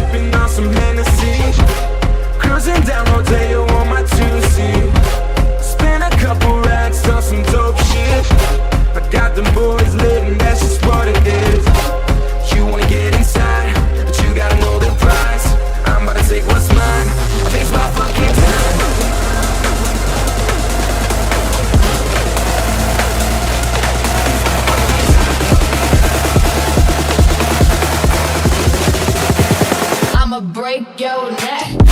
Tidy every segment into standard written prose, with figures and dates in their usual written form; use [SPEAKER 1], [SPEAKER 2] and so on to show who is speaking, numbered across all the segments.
[SPEAKER 1] sipping on some Hennessy, cruising down Rodeo on my two-seat. Spent a couple racks on some dope shit. I got them boys lit and that's just what it is. You wanna get inside, but you gotta know the price. I'm about to take what's mine. I think it's my fucking time.
[SPEAKER 2] I'ma break your neck.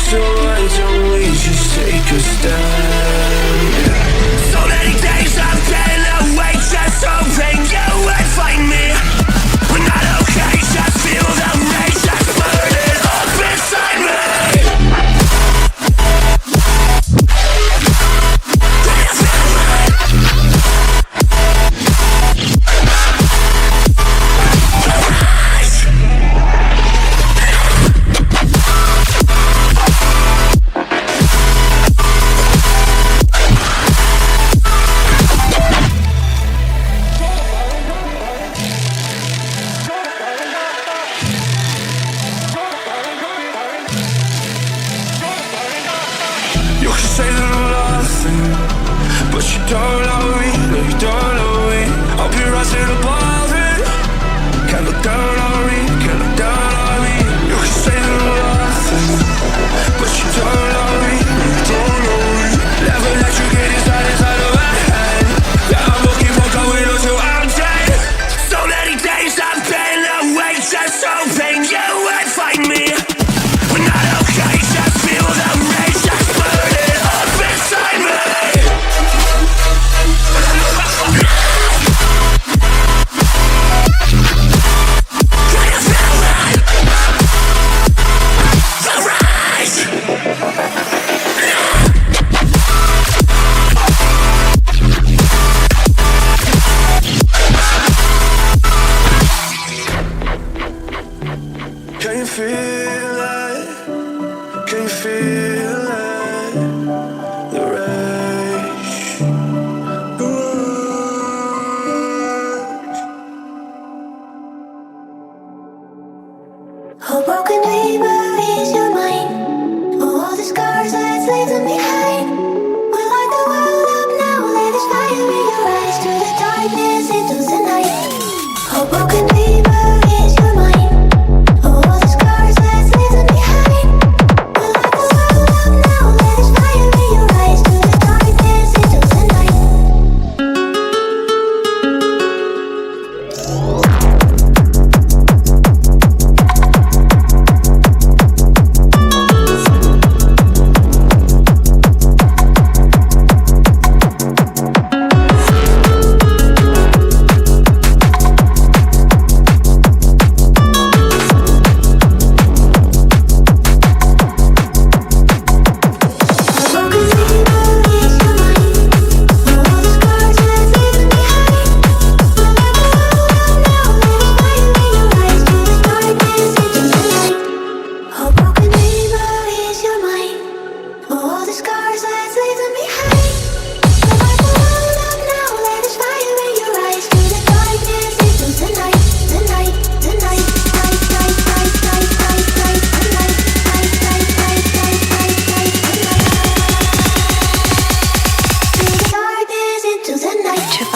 [SPEAKER 3] So why don't we just take a stand? So many days I've been away, just hoping you would find me. We're not okay, just feel the rage that's burning up inside me.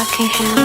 [SPEAKER 4] fucking hand.